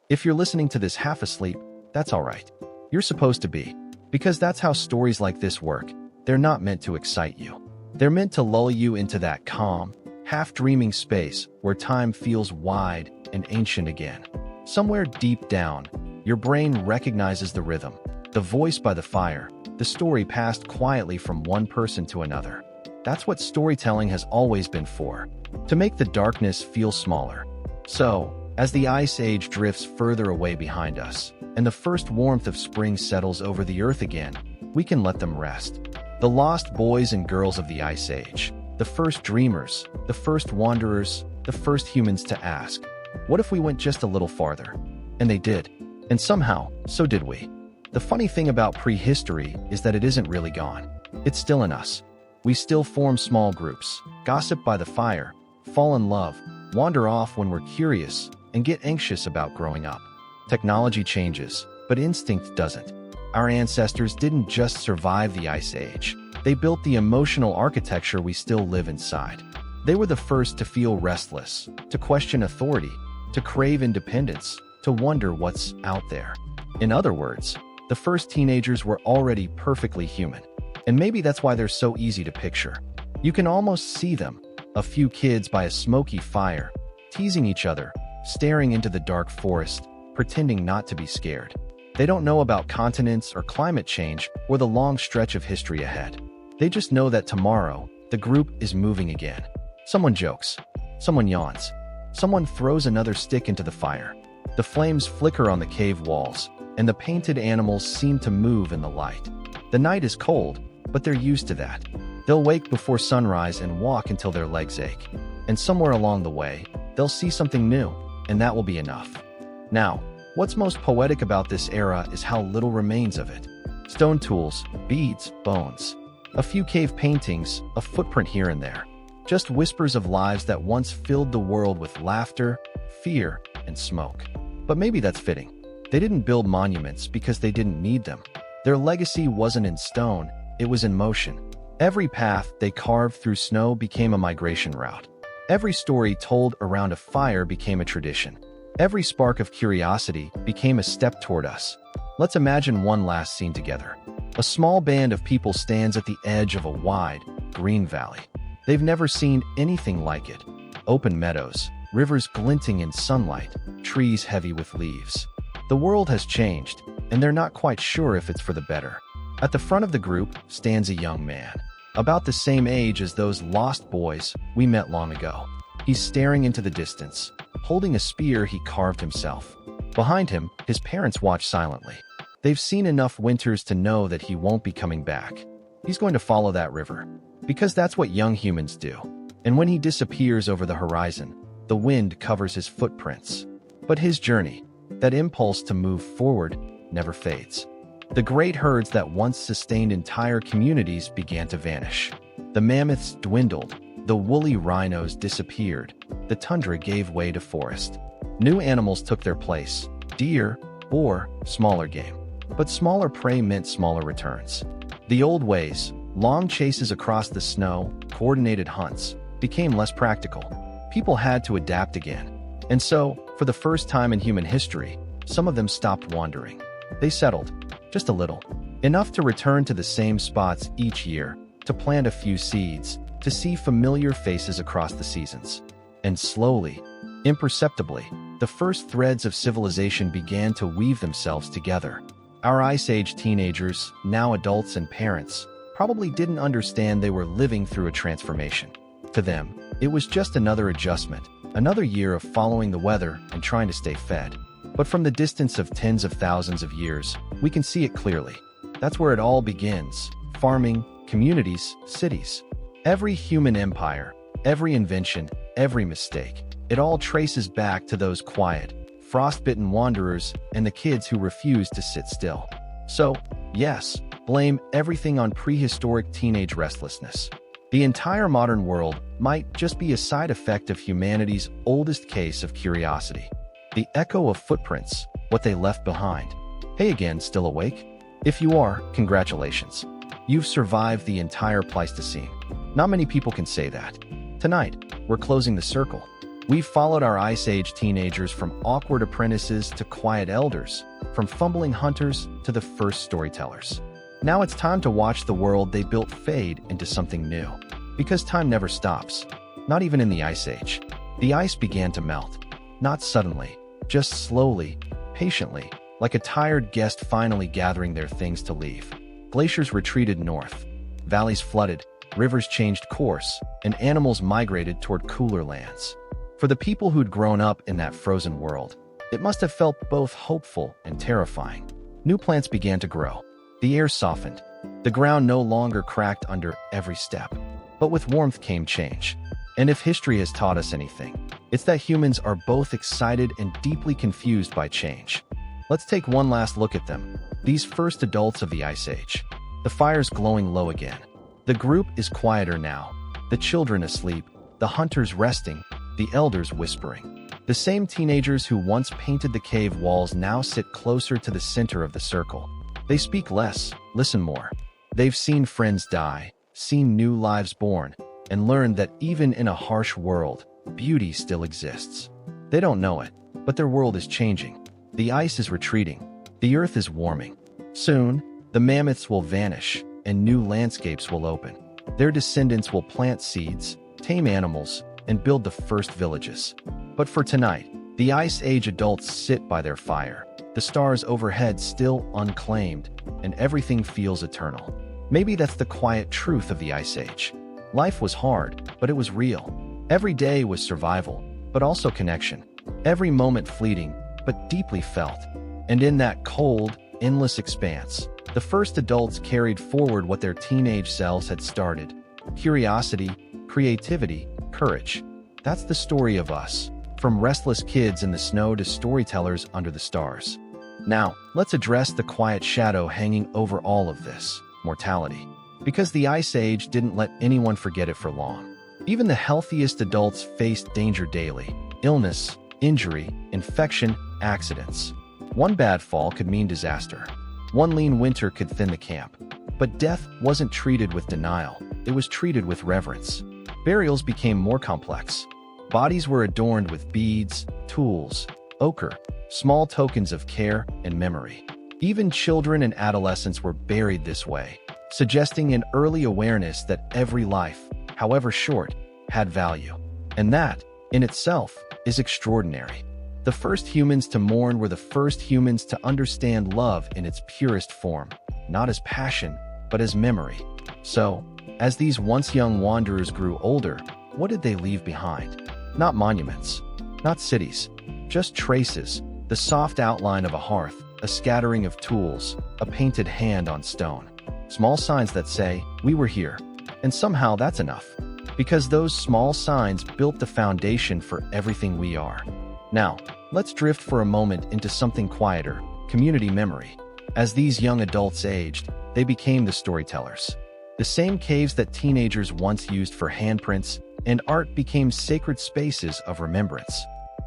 If you're listening to this half asleep, that's all right. You're supposed to be, because that's how stories like this work. They're not meant to excite you. They're meant to lull you into that calm, half-dreaming space where time feels wide and ancient again. Somewhere deep down, your brain recognizes the rhythm, the voice by the fire, the story passed quietly from one person to another. That's what storytelling has always been for, to make the darkness feel smaller. So, as the Ice Age drifts further away behind us, and the first warmth of spring settles over the earth again, we can let them rest. The lost boys and girls of the Ice Age, the first dreamers, the first wanderers, the first humans to ask, what if we went just a little farther? And they did. And somehow, so did we. The funny thing about prehistory is that it isn't really gone. It's still in us. We still form small groups, gossip by the fire, fall in love, wander off when we're curious, and get anxious about growing up. Technology changes, but instinct doesn't. Our ancestors didn't just survive the Ice Age. They built the emotional architecture we still live inside. They were the first to feel restless, to question authority, to crave independence, to wonder what's out there. In other words, the first teenagers were already perfectly human. And maybe that's why they're so easy to picture. You can almost see them, a few kids by a smoky fire, teasing each other, staring into the dark forest, pretending not to be scared. They don't know about continents or climate change or the long stretch of history ahead. They just know that tomorrow, the group is moving again. Someone jokes. Someone yawns. Someone throws another stick into the fire. The flames flicker on the cave walls, and the painted animals seem to move in the light. The night is cold, but they're used to that. They'll wake before sunrise and walk until their legs ache. And somewhere along the way, they'll see something new, and that will be enough. Now, what's most poetic about this era is how little remains of it. Stone tools, beads, bones. A few cave paintings, a footprint here and there. Just whispers of lives that once filled the world with laughter, fear, and smoke. But maybe that's fitting. They didn't build monuments because they didn't need them. Their legacy wasn't in stone, it was in motion. Every path they carved through snow became a migration route. Every story told around a fire became a tradition. Every spark of curiosity became a step toward us. Let's imagine one last scene together. A small band of people stands at the edge of a wide, green valley. They've never seen anything like it. Open meadows, rivers glinting in sunlight, trees heavy with leaves. The world has changed, and they're not quite sure if it's for the better. At the front of the group stands a young man, about the same age as those lost boys we met long ago. He's staring into the distance, holding a spear he carved himself. Behind him, his parents watch silently. They've seen enough winters to know that he won't be coming back. He's going to follow that river, because that's what young humans do. And when he disappears over the horizon, the wind covers his footprints. But his journey, that impulse to move forward, never fades. The great herds that once sustained entire communities began to vanish. The mammoths dwindled, the woolly rhinos disappeared, the tundra gave way to forest. New animals took their place, deer, boar, smaller game. But smaller prey meant smaller returns. The old ways, long chases across the snow, coordinated hunts, became less practical. People had to adapt again. And so, for the first time in human history, some of them stopped wandering. They settled, just a little. Enough to return to the same spots each year, to plant a few seeds, to see familiar faces across the seasons. And slowly, imperceptibly, the first threads of civilization began to weave themselves together. Our Ice Age teenagers, now adults and parents, probably didn't understand they were living through a transformation. To them, it was just another adjustment, another year of following the weather and trying to stay fed. But from the distance of tens of thousands of years, we can see it clearly. That's where it all begins. Farming, communities, cities. Every human empire, every invention, every mistake. It all traces back to those quiet, frostbitten wanderers and the kids who refused to sit still. So, yes, blame everything on prehistoric teenage restlessness. The entire modern world might just be a side effect of humanity's oldest case of curiosity. The echo of footprints, what they left behind. Hey again, still awake? If you are, congratulations. You've survived the entire Pleistocene. Not many people can say that. Tonight, we're closing the circle. We've followed our Ice Age teenagers from awkward apprentices to quiet elders, from fumbling hunters to the first storytellers. Now it's time to watch the world they built fade into something new. Because time never stops, not even in the Ice Age. The ice began to melt. Not suddenly, just slowly, patiently, like a tired guest finally gathering their things to leave. Glaciers retreated north, valleys flooded, rivers changed course, and animals migrated toward cooler lands. For the people who'd grown up in that frozen world, it must have felt both hopeful and terrifying. New plants began to grow. The air softened. The ground no longer cracked under every step. But with warmth came change. And if history has taught us anything, it's that humans are both excited and deeply confused by change. Let's take one last look at them, these first adults of the Ice Age. The fire's glowing low again. The group is quieter now, the children asleep, the hunters resting, the elders whispering. The same teenagers who once painted the cave walls now sit closer to the center of the circle. They speak less, listen more. They've seen friends die, seen new lives born, and learned that even in a harsh world, beauty still exists. They don't know it, but their world is changing. The ice is retreating. The earth is warming. Soon, the mammoths will vanish, and new landscapes will open. Their descendants will plant seeds, tame animals, and build the first villages. But for tonight, the Ice Age adults sit by their fire, the stars overhead still unclaimed, and everything feels eternal. Maybe that's the quiet truth of the Ice Age. Life was hard, but it was real. Every day was survival, but also connection. Every moment fleeting, but deeply felt. And in that cold, endless expanse, the first adults carried forward what their teenage selves had started. Curiosity, creativity, courage. That's the story of us, from restless kids in the snow to storytellers under the stars. Now, let's address the quiet shadow hanging over all of this, mortality. Because the Ice Age didn't let anyone forget it for long. Even the healthiest adults faced danger daily: illness, injury, infection, accidents. One bad fall could mean disaster. One lean winter could thin the camp. But death wasn't treated with denial, it was treated with reverence. Burials became more complex. Bodies were adorned with beads, tools, ochre, small tokens of care and memory. Even children and adolescents were buried this way, suggesting an early awareness that every life, however short, had value. And that, in itself, is extraordinary. The first humans to mourn were the first humans to understand love in its purest form, not as passion, but as memory. So, as these once young wanderers grew older, what did they leave behind? Not monuments, not cities, just traces, the soft outline of a hearth, a scattering of tools, a painted hand on stone. Small signs that say, we were here. And somehow that's enough. Because those small signs built the foundation for everything we are. Now, let's drift for a moment into something quieter, community memory. As these young adults aged, they became the storytellers. The same caves that teenagers once used for handprints and art became sacred spaces of remembrance.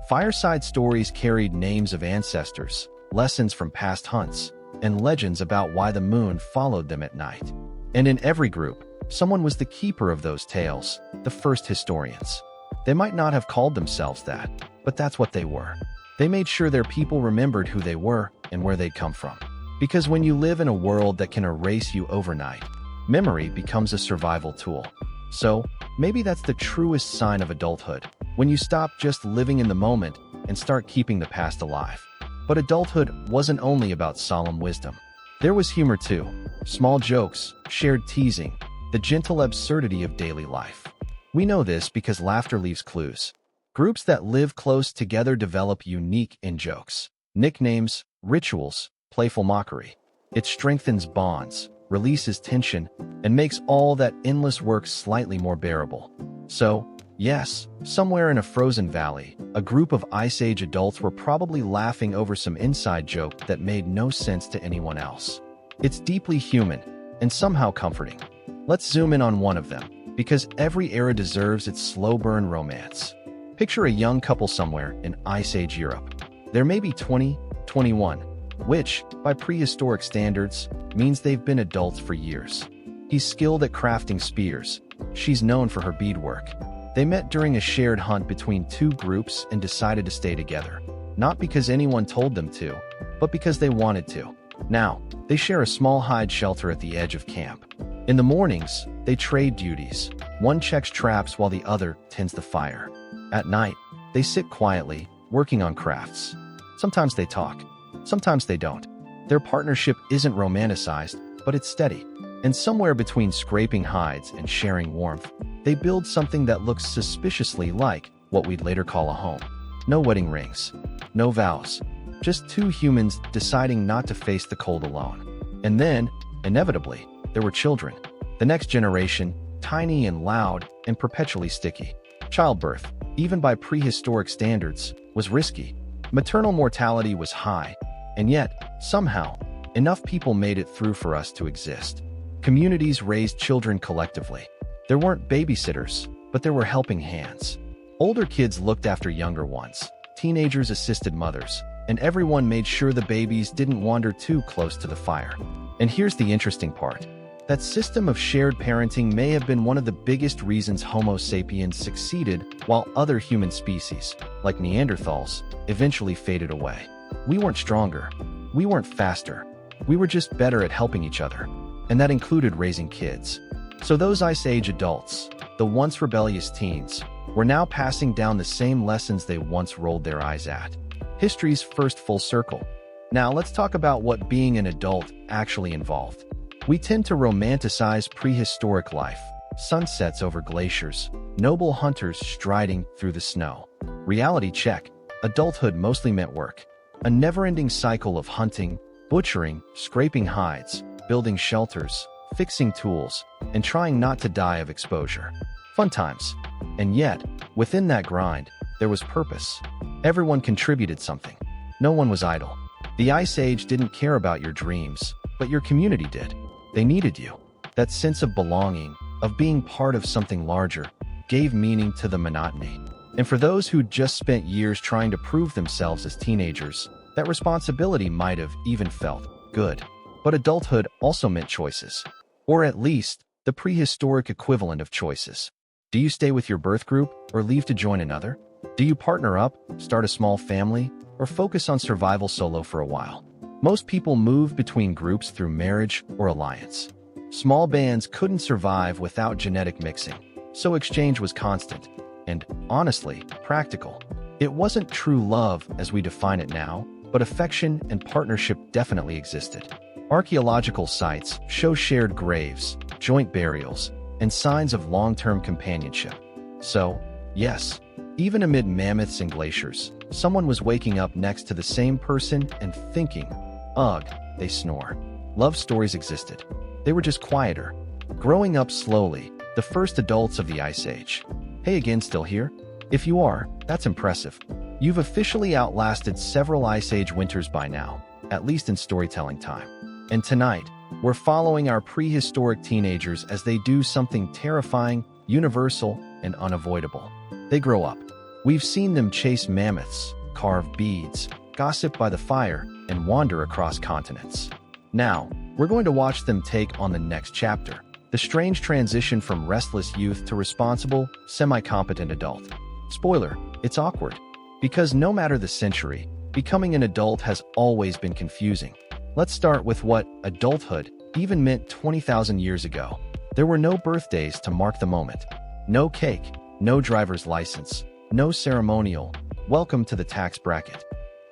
Fireside stories carried names of ancestors, lessons from past hunts, and legends about why the moon followed them at night. And in every group, someone was the keeper of those tales, the first historians. They might not have called themselves that, but that's what they were. They made sure their people remembered who they were and where they'd come from. Because when you live in a world that can erase you overnight, memory becomes a survival tool. So, maybe that's the truest sign of adulthood, when you stop just living in the moment and start keeping the past alive. But adulthood wasn't only about solemn wisdom. There was humor too, small jokes, shared teasing, the gentle absurdity of daily life. We know this because laughter leaves clues. Groups that live close together develop unique in-jokes, nicknames, rituals, playful mockery. It strengthens bonds, releases tension, and makes all that endless work slightly more bearable. So, yes, somewhere in a frozen valley, a group of Ice Age adults were probably laughing over some inside joke that made no sense to anyone else. It's deeply human, and somehow comforting. Let's zoom in on one of them, because every era deserves its slow-burn romance. Picture a young couple somewhere in Ice Age Europe. They're maybe 20, 21, which, by prehistoric standards, means they've been adults for years. He's skilled at crafting spears. She's known for her beadwork. They met during a shared hunt between two groups and decided to stay together. Not because anyone told them to, but because they wanted to. Now, they share a small hide shelter at the edge of camp. In the mornings, they trade duties. One checks traps while the other tends the fire. At night, they sit quietly, working on crafts. Sometimes they talk. Sometimes they don't. Their partnership isn't romanticized, but it's steady. And somewhere between scraping hides and sharing warmth, they build something that looks suspiciously like what we'd later call a home. No wedding rings. No vows. Just two humans deciding not to face the cold alone. And then, inevitably, there were children. The next generation, tiny and loud and perpetually sticky. Childbirth, even by prehistoric standards, was risky. Maternal mortality was high. And yet, somehow, enough people made it through for us to exist. Communities raised children collectively. There weren't babysitters, but there were helping hands. Older kids looked after younger ones. Teenagers assisted mothers. And everyone made sure the babies didn't wander too close to the fire. And here's the interesting part. That system of shared parenting may have been one of the biggest reasons Homo sapiens succeeded while other human species, like Neanderthals, eventually faded away. We weren't stronger. We weren't faster. We were just better at helping each other. And that included raising kids. So those Ice Age adults, the once rebellious teens, were now passing down the same lessons they once rolled their eyes at. History's first full circle. Now let's talk about what being an adult actually involved. We tend to romanticize prehistoric life, sunsets over glaciers, noble hunters striding through the snow. Reality check. Adulthood mostly meant work. A never-ending cycle of hunting, butchering, scraping hides, building shelters, fixing tools, and trying not to die of exposure. Fun times. And yet, within that grind, there was purpose. Everyone contributed something. No one was idle. The Ice Age didn't care about your dreams, but your community did. They needed you. That sense of belonging, of being part of something larger, gave meaning to the monotony. And for those who'd just spent years trying to prove themselves as teenagers, that responsibility might have even felt good. But adulthood also meant choices. Or at least, the prehistoric equivalent of choices. Do you stay with your birth group or leave to join another? Do you partner up, start a small family, or focus on survival solo for a while? Most people moved between groups through marriage or alliance. Small bands couldn't survive without genetic mixing, so exchange was constant and, honestly, practical. It wasn't true love as we define it now, but affection and partnership definitely existed. Archaeological sites show shared graves, joint burials, and signs of long-term companionship. So, yes, even amid mammoths and glaciers, someone was waking up next to the same person and thinking, ugh, they snore. Love stories existed. They were just quieter. Growing up slowly, the first adults of the Ice Age. Hey again, still here? If you are, that's impressive. You've officially outlasted several Ice Age winters by now, at least in storytelling time. And tonight, we're following our prehistoric teenagers as they do something terrifying, universal, and unavoidable. They grow up. We've seen them chase mammoths, carve beads, gossip by the fire, and wander across continents. Now, we're going to watch them take on the next chapter, the strange transition from restless youth to responsible, semi-competent adult. Spoiler, it's awkward. Because no matter the century, becoming an adult has always been confusing. Let's start with what adulthood even meant 20,000 years ago. There were no birthdays to mark the moment. No cake, no driver's license, no ceremonial, welcome to the tax bracket.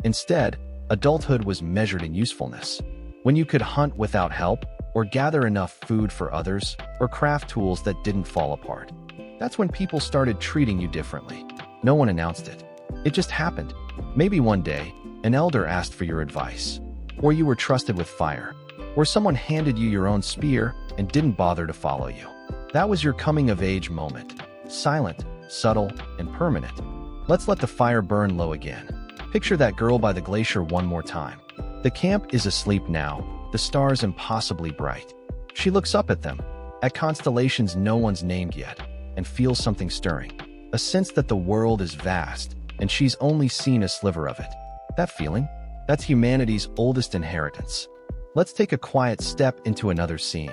Instead, adulthood was measured in usefulness. When you could hunt without help, or gather enough food for others, or craft tools that didn't fall apart. That's when people started treating you differently. No one announced it. It just happened. Maybe one day, an elder asked for your advice. Or you were trusted with fire. Or someone handed you your own spear and didn't bother to follow you. That was your coming-of-age moment. Silent, subtle, and permanent. Let's let the fire burn low again. Picture that girl by the glacier one more time. The camp is asleep now, the stars impossibly bright. She looks up at them, at constellations no one's named yet, and feels something stirring. A sense that the world is vast, and she's only seen a sliver of it. That feeling? That's humanity's oldest inheritance. Let's take a quiet step into another scene.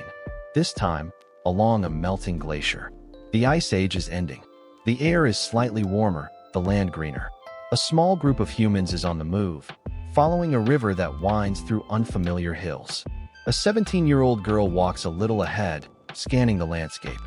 This time, along a melting glacier. The Ice Age is ending. The air is slightly warmer, the land greener. A small group of humans is on the move, following a river that winds through unfamiliar hills. A 17-year-old girl walks a little ahead, scanning the landscape.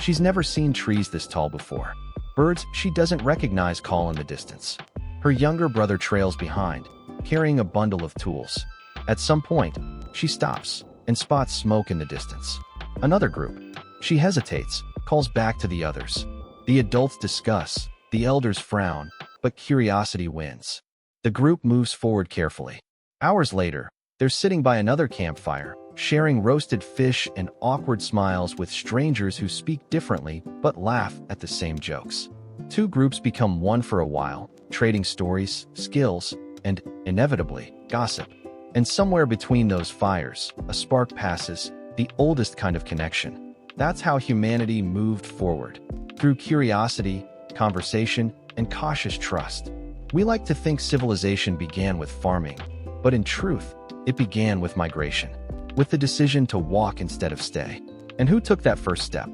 She's never seen trees this tall before. Birds she doesn't recognize call in the distance. Her younger brother trails behind, carrying a bundle of tools. At some point, she stops and spots smoke in the distance. Another group. She hesitates, calls back to the others. The adults discuss, the elders frown, but curiosity wins. The group moves forward carefully. Hours later, they're sitting by another campfire, sharing roasted fish and awkward smiles with strangers who speak differently but laugh at the same jokes. Two groups become one for a while, trading stories, skills, and, inevitably, gossip. And somewhere between those fires, a spark passes, the oldest kind of connection. That's how humanity moved forward, through curiosity, conversation, and cautious trust. We like to think civilization began with farming, but in truth, it began with migration, with the decision to walk instead of stay. And who took that first step?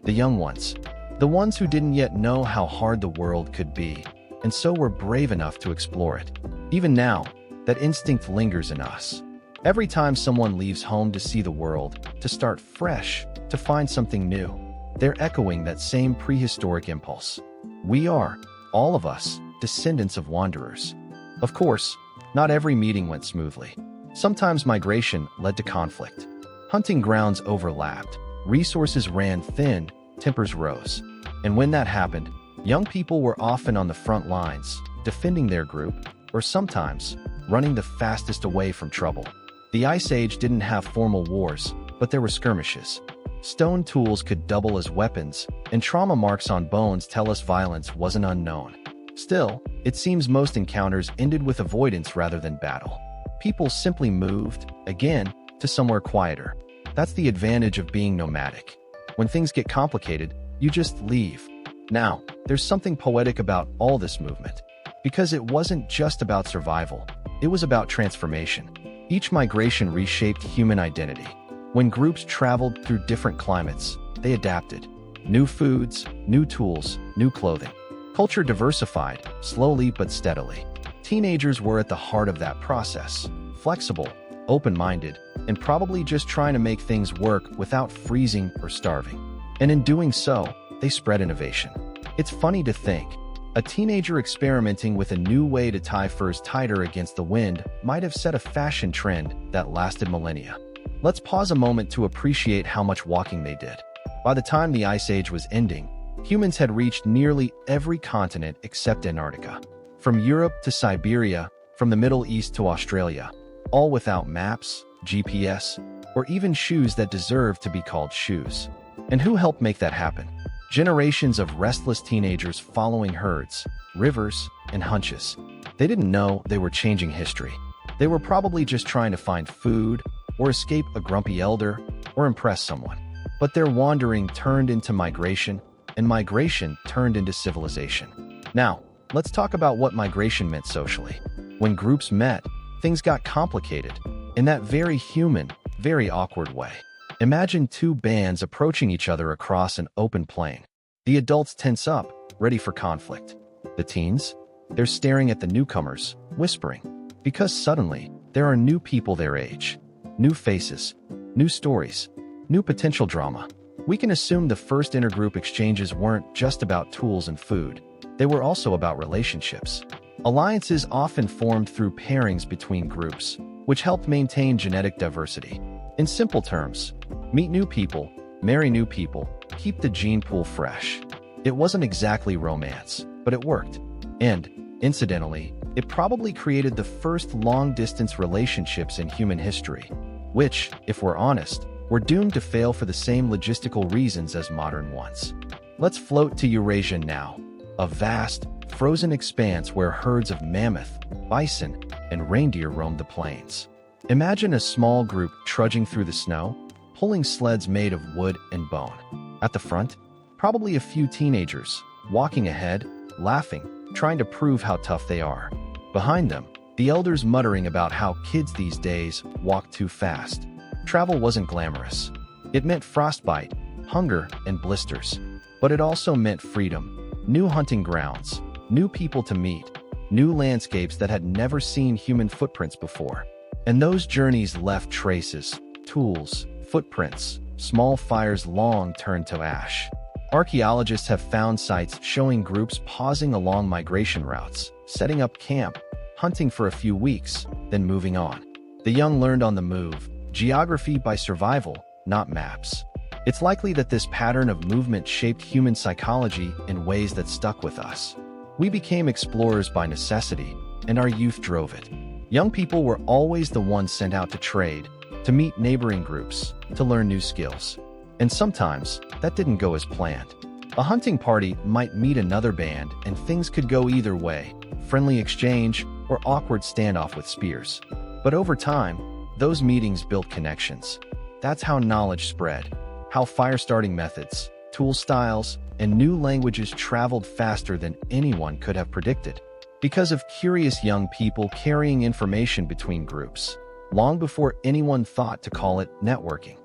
The young ones. The ones who didn't yet know how hard the world could be, and so were brave enough to explore it. Even now, that instinct lingers in us. Every time someone leaves home to see the world, to start fresh, to find something new, they're echoing that same prehistoric impulse. We are, all of us, descendants of wanderers. Of course, not every meeting went smoothly. Sometimes migration led to conflict. Hunting grounds overlapped, resources ran thin, tempers rose. And when that happened, young people were often on the front lines, defending their group, or sometimes running the fastest away from trouble. The Ice Age didn't have formal wars, but there were skirmishes. Stone tools could double as weapons, and trauma marks on bones tell us violence wasn't unknown. Still, it seems most encounters ended with avoidance rather than battle. People simply moved, again, to somewhere quieter. That's the advantage of being nomadic. When things get complicated, you just leave. Now, there's something poetic about all this movement. Because it wasn't just about survival, it was about transformation. Each migration reshaped human identity. When groups traveled through different climates, they adapted. New foods, new tools, new clothing. Culture diversified, slowly but steadily. Teenagers were at the heart of that process, flexible, open-minded, and probably just trying to make things work without freezing or starving. And in doing so, they spread innovation. It's funny to think, a teenager experimenting with a new way to tie furs tighter against the wind might have set a fashion trend that lasted millennia. Let's pause a moment to appreciate how much walking they did. By the time the Ice Age was ending, humans had reached nearly every continent except Antarctica. From Europe to Siberia, from the Middle East to Australia, all without maps, GPS, or even shoes that deserve to be called shoes. And who helped make that happen? Generations of restless teenagers following herds, rivers, and hunches. They didn't know they were changing history. They were probably just trying to find food, or escape a grumpy elder, or impress someone. But their wandering turned into migration, and migration turned into civilization. Now, let's talk about what migration meant socially. When groups met, things got complicated, in that very human, very awkward way. Imagine two bands approaching each other across an open plain. The adults tense up, ready for conflict. The teens? They're staring at the newcomers, whispering. Because suddenly, there are new people their age. New faces, new stories, new potential drama. We can assume the first intergroup exchanges weren't just about tools and food. They were also about relationships. Alliances often formed through pairings between groups, which helped maintain genetic diversity. In simple terms, meet new people, marry new people, keep the gene pool fresh. It wasn't exactly romance, but it worked. And, incidentally, it probably created the first long-distance relationships in human history, which, if we're honest, were doomed to fail for the same logistical reasons as modern ones. Let's float to Eurasia now, a vast, frozen expanse where herds of mammoth, bison, and reindeer roamed the plains. Imagine a small group trudging through the snow, pulling sleds made of wood and bone. At the front, probably a few teenagers, walking ahead, laughing, trying to prove how tough they are. Behind them, the elders muttering about how kids these days walk too fast. Travel wasn't glamorous. It meant frostbite, hunger, and blisters. But it also meant freedom. New hunting grounds, new people to meet, new landscapes that had never seen human footprints before. And those journeys left traces, tools, footprints, small fires long turned to ash. Archaeologists have found sites showing groups pausing along migration routes, setting up camp, hunting for a few weeks, then moving on. The young learned on the move, geography by survival, not maps. It's likely that this pattern of movement shaped human psychology in ways that stuck with us. We became explorers by necessity, and our youth drove it. Young people were always the ones sent out to trade, to meet neighboring groups, to learn new skills. And sometimes, that didn't go as planned. A hunting party might meet another band, and things could go either way, friendly exchange or awkward standoff with spears. But over time, those meetings built connections. That's how knowledge spread, how fire-starting methods, tool styles, and new languages traveled faster than anyone could have predicted. Because of curious young people carrying information between groups, long before anyone thought to call it networking.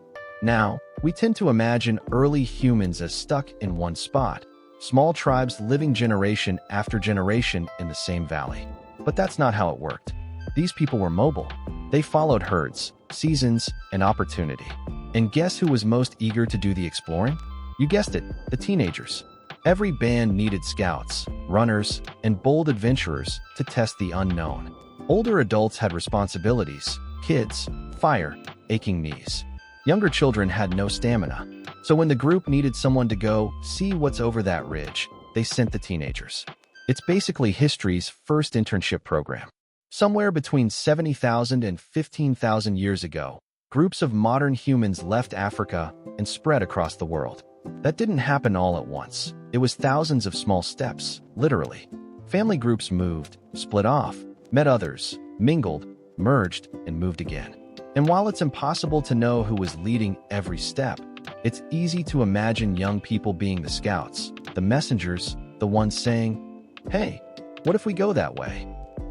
Now, we tend to imagine early humans as stuck in one spot, small tribes living generation after generation in the same valley. But that's not how it worked. These people were mobile. They followed herds, seasons, and opportunity. And guess who was most eager to do the exploring? You guessed it, the teenagers. Every band needed scouts, runners, and bold adventurers to test the unknown. Older adults had responsibilities, kids, fire, aching knees. Younger children had no stamina. So when the group needed someone to go see what's over that ridge, they sent the teenagers. It's basically history's first internship program. Somewhere between 70,000 and 15,000 years ago, groups of modern humans left Africa and spread across the world. That didn't happen all at once. It was thousands of small steps, literally. Family groups moved, split off, met others, mingled, merged, and moved again. And while it's impossible to know who was leading every step, it's easy to imagine young people being the scouts, the messengers, the ones saying, "Hey, what if we go that way?"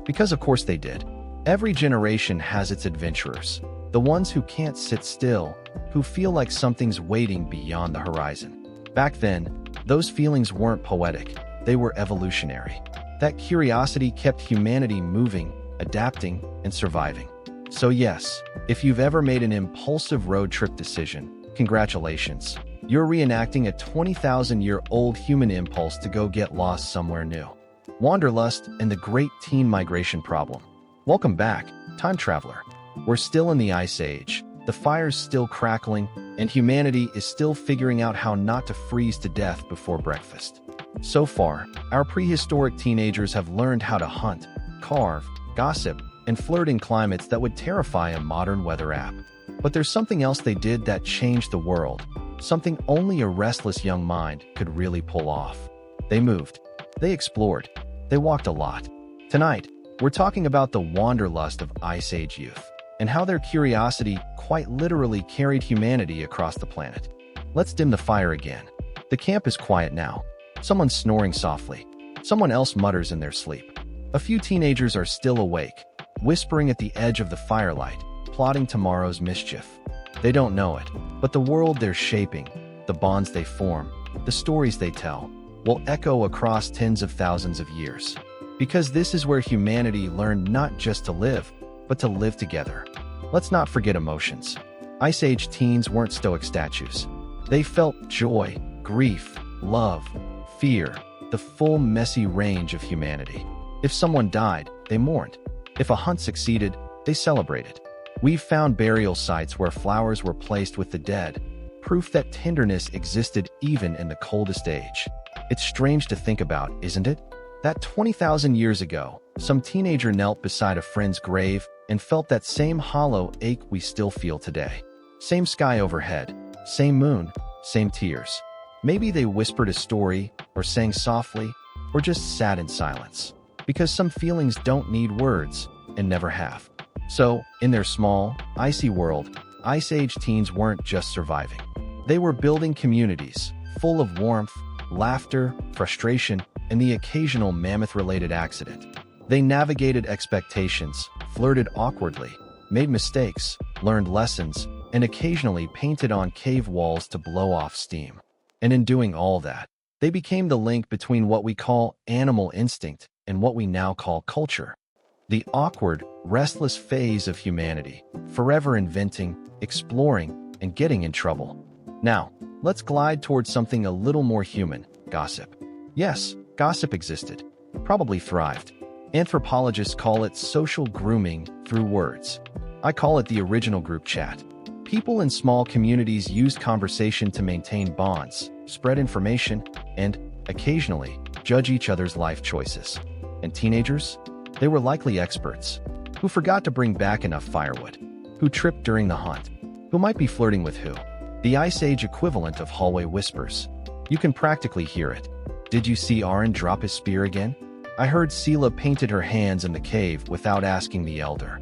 Because of course they did. Every generation has its adventurers, the ones who can't sit still, who feel like something's waiting beyond the horizon. Back then, those feelings weren't poetic, they were evolutionary. That curiosity kept humanity moving, adapting, and surviving. So yes, if you've ever made an impulsive road trip decision, congratulations. You're reenacting a 20,000-year-old human impulse to go get lost somewhere new. Wanderlust and the Great Teen Migration Problem. Welcome back, time traveler. We're still in the Ice Age, the fire's still crackling, and humanity is still figuring out how not to freeze to death before breakfast. So far, our prehistoric teenagers have learned how to hunt, carve, gossip, and flirt in climates that would terrify a modern weather app. But there's something else they did that changed the world, something only a restless young mind could really pull off. They moved. They explored. They walked a lot. Tonight, we're talking about the wanderlust of Ice Age youth, and how their curiosity quite literally carried humanity across the planet. Let's dim the fire again. The camp is quiet now. Someone's snoring softly. Someone else mutters in their sleep. A few teenagers are still awake, whispering at the edge of the firelight, plotting tomorrow's mischief. They don't know it, but the world they're shaping, the bonds they form, the stories they tell, will echo across tens of thousands of years. Because this is where humanity learned not just to live, but to live together. Let's not forget emotions. Ice Age teens weren't stoic statues. They felt joy, grief, love, fear, the full messy range of humanity. If someone died, they mourned. If a hunt succeeded, they celebrated. We've found burial sites where flowers were placed with the dead, proof that tenderness existed even in the coldest age. It's strange to think about, isn't it? That 20,000 years ago, some teenager knelt beside a friend's grave and felt that same hollow ache we still feel today. Same sky overhead, same moon, same tears. Maybe they whispered a story, or sang softly, or just sat in silence. Because some feelings don't need words, and never have. So, in their small, icy world, Ice Age teens weren't just surviving. They were building communities, full of warmth, laughter, frustration, and the occasional mammoth-related accident. They navigated expectations, flirted awkwardly, made mistakes, learned lessons, and occasionally painted on cave walls to blow off steam. And in doing all that, They became the link between what we call animal instinct and what we now call culture. The awkward, restless phase of humanity, forever inventing, exploring, and getting in trouble. Now, let's glide towards something a little more human: gossip. Yes, gossip existed, probably thrived. Anthropologists call it social grooming through words. I call it the original group chat. People in small communities used conversation to maintain bonds, spread information, and, occasionally, judge each other's life choices. And teenagers? They were likely experts, who forgot to bring back enough firewood, who tripped during the hunt, who might be flirting with who. The Ice Age equivalent of hallway whispers. You can practically hear it. Did you see Aaron drop his spear again? I heard Sela painted her hands in the cave without asking the elder.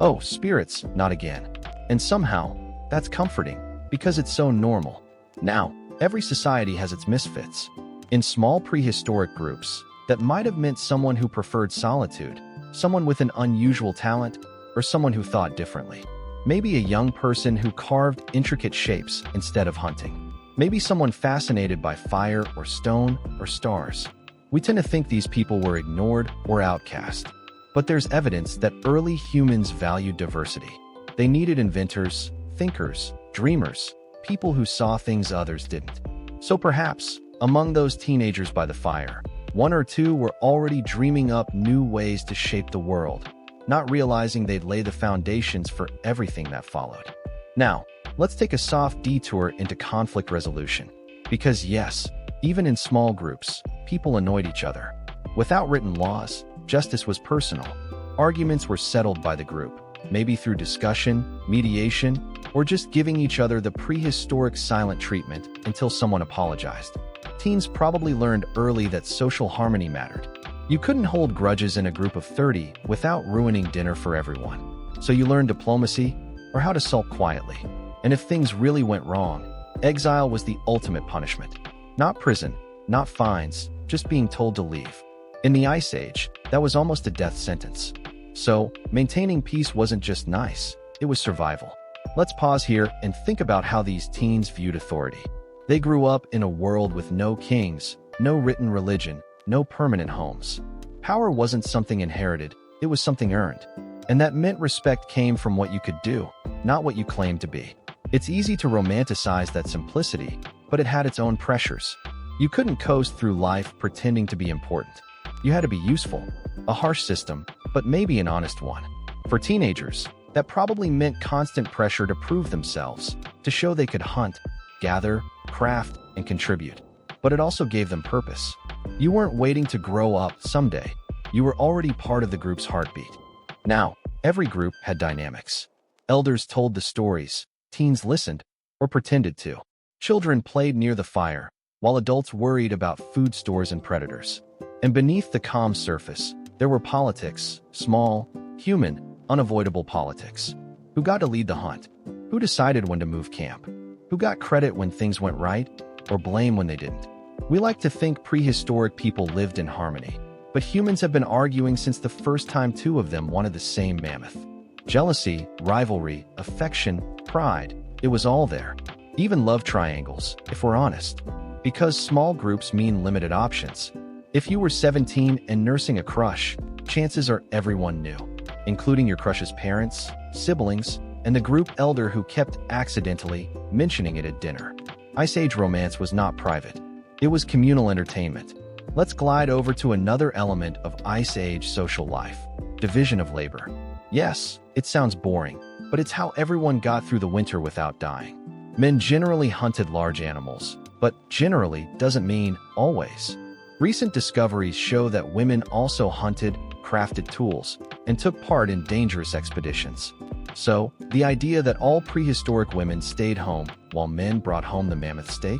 Oh, spirits, not again. And somehow, that's comforting, because it's so normal. Now, every society has its misfits. In small prehistoric groups, that might have meant someone who preferred solitude, someone with an unusual talent, or someone who thought differently. Maybe a young person who carved intricate shapes instead of hunting. Maybe someone fascinated by fire or stone or stars. We tend to think these people were ignored or outcast. But there's evidence that early humans valued diversity. They needed inventors, thinkers, dreamers, people who saw things others didn't. So perhaps, among those teenagers by the fire, one or two were already dreaming up new ways to shape the world, not realizing they'd lay the foundations for everything that followed. Now, let's take a soft detour into conflict resolution. Because yes, even in small groups, people annoyed each other. Without written laws, justice was personal. Arguments were settled by the group, maybe through discussion, mediation, or just giving each other the prehistoric silent treatment until someone apologized. Teens probably learned early that social harmony mattered. You couldn't hold grudges in a group of 30 without ruining dinner for everyone. So you learned diplomacy, or how to sulk quietly. And if things really went wrong, exile was the ultimate punishment. Not prison, not fines, just being told to leave. In the Ice Age, that was almost a death sentence. So, maintaining peace wasn't just nice, it was survival. Let's pause here and think about how these teens viewed authority. They grew up in a world with no kings, no written religion, no permanent homes. Power wasn't something inherited, it was something earned. And that meant respect came from what you could do, not what you claimed to be. It's easy to romanticize that simplicity, but it had its own pressures. You couldn't coast through life pretending to be important. You had to be useful. A harsh system, but maybe an honest one. For teenagers, that probably meant constant pressure to prove themselves, to show they could hunt, gather, craft, and contribute. But it also gave them purpose. You weren't waiting to grow up someday. You were already part of the group's heartbeat. Now, every group had dynamics. Elders told the stories, teens listened, or pretended to. Children played near the fire, while adults worried about food stores and predators. And beneath the calm surface, there were politics, small, human, unavoidable politics. Who got to lead the hunt? Who decided when to move camp? Who got credit when things went right, or blame when they didn't? We like to think prehistoric people lived in harmony, but humans have been arguing since the first time two of them wanted the same mammoth. Jealousy, rivalry, affection, pride, it was all there. Even love triangles, if we're honest. Because small groups mean limited options. If you were 17 and nursing a crush, chances are everyone knew, including your crush's parents, siblings, and the group elder who kept accidentally mentioning it at dinner. Ice Age romance was not private. It was communal entertainment. Let's glide over to another element of Ice Age social life: division of labor. Yes, it sounds boring, but it's how everyone got through the winter without dying. Men generally hunted large animals, but generally doesn't mean always. Recent discoveries show that women also hunted, crafted tools, and took part in dangerous expeditions. So, the idea that all prehistoric women stayed home while men brought home the mammoth steak?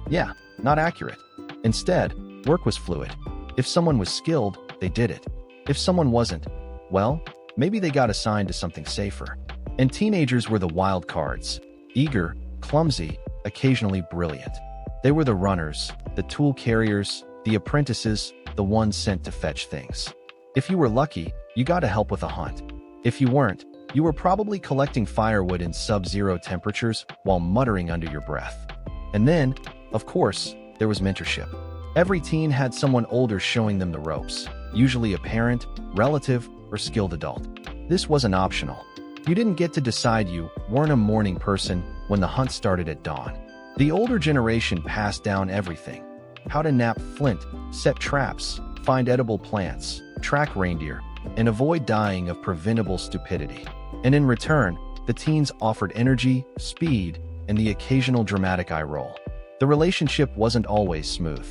Yeah, not accurate. Instead, work was fluid. If someone was skilled, they did it. If someone wasn't, well, maybe they got assigned to something safer. And teenagers were the wild cards. Eager, clumsy, occasionally brilliant. They were the runners, the tool carriers, the apprentices, the ones sent to fetch things. If you were lucky, you got to help with a hunt. If you weren't, you were probably collecting firewood in sub-zero temperatures while muttering under your breath. And then, of course, there was mentorship. Every teen had someone older showing them the ropes, usually a parent, relative, or skilled adult. This wasn't optional. You didn't get to decide you weren't a morning person when the hunt started at dawn. The older generation passed down everything: how to nap flint, set traps, find edible plants, track reindeer, and avoid dying of preventable stupidity. And in return, the teens offered energy, speed, and the occasional dramatic eye roll. The relationship wasn't always smooth.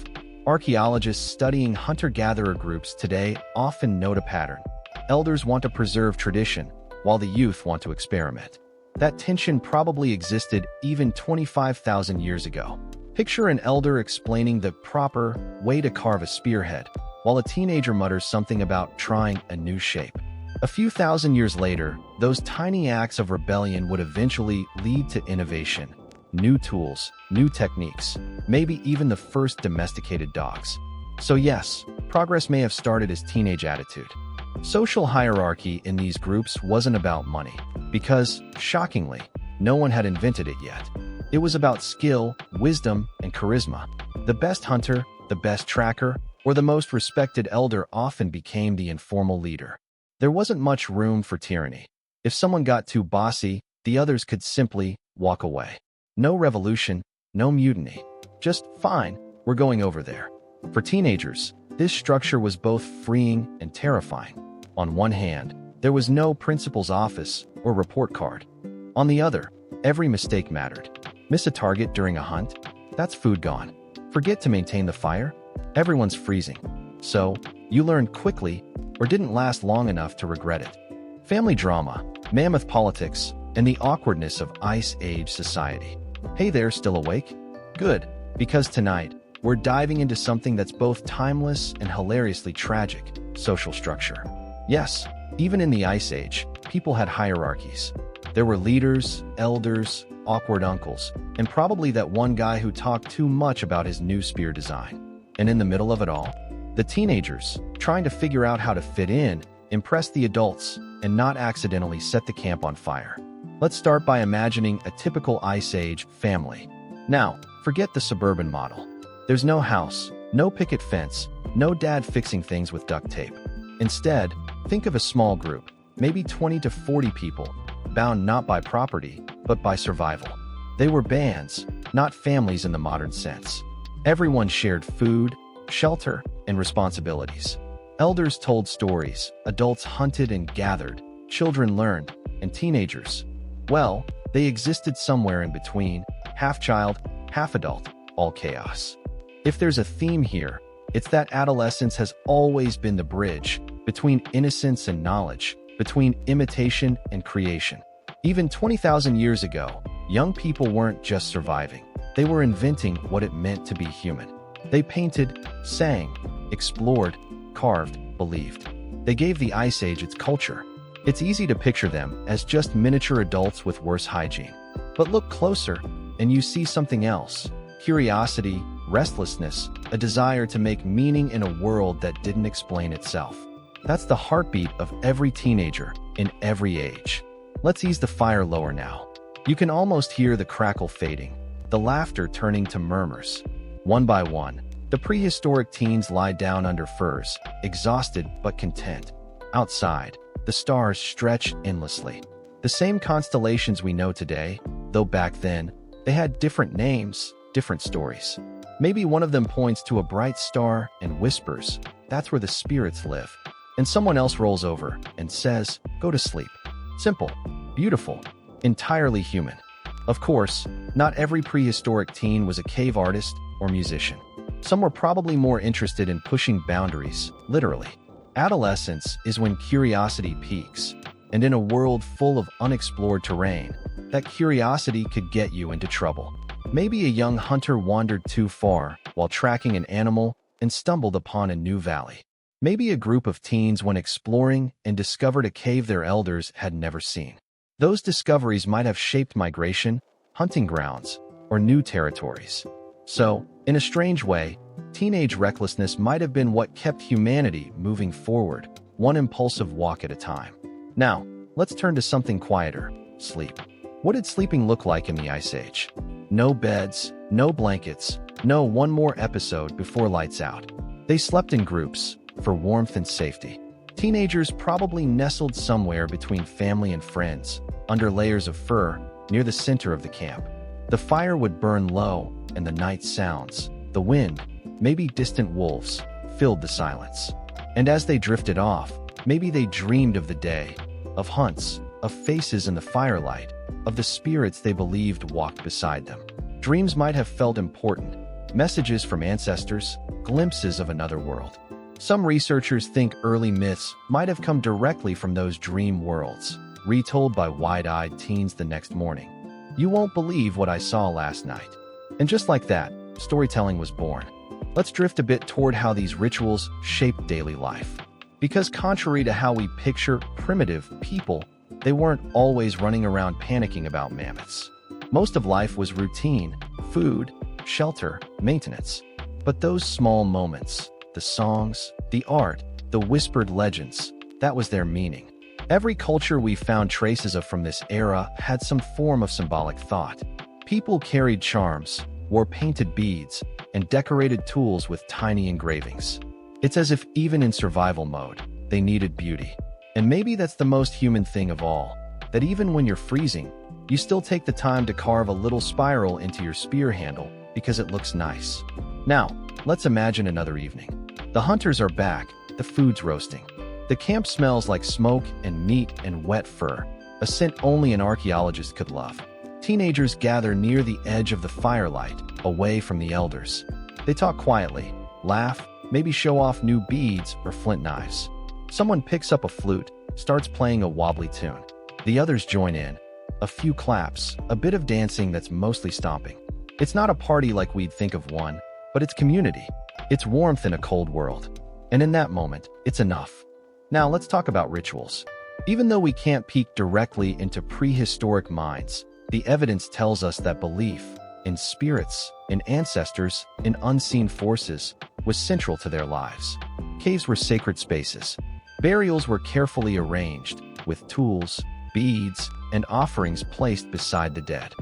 Archaeologists studying hunter-gatherer groups today often note a pattern. Elders want to preserve tradition, while the youth want to experiment. That tension probably existed even 25,000 years ago. Picture an elder explaining the proper way to carve a spearhead, while a teenager mutters something about trying a new shape. A few thousand years later, those tiny acts of rebellion would eventually lead to innovation, new tools, new techniques, maybe even the first domesticated dogs. So yes, progress may have started as teenage attitude. Social hierarchy in these groups wasn't about money, because, shockingly, no one had invented it yet. It was about skill, wisdom, and charisma. The best hunter, the best tracker, or the most respected elder often became the informal leader. There wasn't much room for tyranny. If someone got too bossy, the others could simply walk away. No revolution, no mutiny. Just, fine, we're going over there. For teenagers, this structure was both freeing and terrifying. On one hand, there was no principal's office or report card. On the other, every mistake mattered. Miss a target during a hunt? That's food gone. Forget to maintain the fire? Everyone's freezing. So, you learned quickly, or didn't last long enough to regret it. Family drama, mammoth politics, and the awkwardness of Ice Age society. Hey there, still awake? Good, because tonight, we're diving into something that's both timeless and hilariously tragic: social structure. Yes, even in the Ice Age, people had hierarchies. There were leaders, elders, awkward uncles, and probably that one guy who talked too much about his new spear design. And in the middle of it all, the teenagers, trying to figure out how to fit in, impress the adults, and not accidentally set the camp on fire. Let's start by imagining a typical Ice Age family. Now, forget the suburban model. There's no house, no picket fence, no dad fixing things with duct tape. Instead, think of a small group, maybe 20 to 40 people, bound not by property, but by survival. They were bands, not families in the modern sense. Everyone shared food, shelter, and responsibilities. Elders told stories, adults hunted and gathered, children learned, and teenagers, well, they existed somewhere in between, half child, half adult, all chaos. If there's a theme here, it's that adolescence has always been the bridge between innocence and knowledge, between imitation and creation. Even 20,000 years ago, young people weren't just surviving. They were inventing what it meant to be human. They painted, sang, explored, carved, believed. They gave the Ice Age its culture. It's easy to picture them as just miniature adults with worse hygiene. But look closer, and you see something else: curiosity, restlessness, a desire to make meaning in a world that didn't explain itself. That's the heartbeat of every teenager in every age. Let's ease the fire lower now. You can almost hear the crackle fading, the laughter turning to murmurs. One by one, the prehistoric teens lie down under furs, exhausted but content. Outside, the stars stretch endlessly. The same constellations we know today, though back then, they had different names, different stories. Maybe one of them points to a bright star and whispers, "That's where the spirits live." And someone else rolls over and says, "Go to sleep." Simple, beautiful, entirely human. Of course, not every prehistoric teen was a cave artist or musician. Some were probably more interested in pushing boundaries, literally. Adolescence is when curiosity peaks, and in a world full of unexplored terrain, that curiosity could get you into trouble. Maybe a young hunter wandered too far while tracking an animal and stumbled upon a new valley. Maybe a group of teens went exploring and discovered a cave their elders had never seen. Those discoveries might have shaped migration, hunting grounds, or new territories. So, in a strange way, teenage recklessness might have been what kept humanity moving forward, one impulsive walk at a time. Now, let's turn to something quieter: sleep. What did sleeping look like in the Ice Age? No beds, no blankets, No, one more episode before lights out. They slept in groups, for warmth and safety. Teenagers probably nestled somewhere between family and friends, under layers of fur, near the center of the camp. The fire would burn low, and the night sounds, the wind, maybe distant wolves, filled the silence. And as they drifted off, maybe they dreamed of the day, of hunts, of faces in the firelight, of the spirits they believed walked beside them. Dreams might have felt important, messages from ancestors, glimpses of another world. Some researchers think early myths might have come directly from those dream worlds, retold by wide-eyed teens the next morning. You won't believe what I saw last night. And just like that, storytelling was born. Let's drift a bit toward how these rituals shape daily life. Because contrary to how we picture primitive people, they weren't always running around panicking about mammoths. Most of life was routine, food, shelter, maintenance. But those small moments, the songs, the art, the whispered legends, that was their meaning. Every culture we found traces of from this era had some form of symbolic thought. People carried charms, wore painted beads, and decorated tools with tiny engravings. It's as if even in survival mode, they needed beauty. And maybe that's the most human thing of all, that even when you're freezing, you still take the time to carve a little spiral into your spear handle because it looks nice. Now, let's imagine another evening. The hunters are back, the food's roasting. The camp smells like smoke and meat and wet fur, a scent only an archaeologist could love. Teenagers gather near the edge of the firelight, away from the elders. They talk quietly, laugh, maybe show off new beads or flint knives. Someone picks up a flute, starts playing a wobbly tune. The others join in. A few claps, a bit of dancing that's mostly stomping. It's not a party like we'd think of one, but it's community. It's warmth in a cold world. And in that moment, it's enough. Now let's talk about rituals. Even though we can't peek directly into prehistoric minds, the evidence tells us that belief in spirits, in ancestors, in unseen forces was central to their lives. Caves were sacred spaces. Burials were carefully arranged, with tools, beads, and offerings placed beside the dead.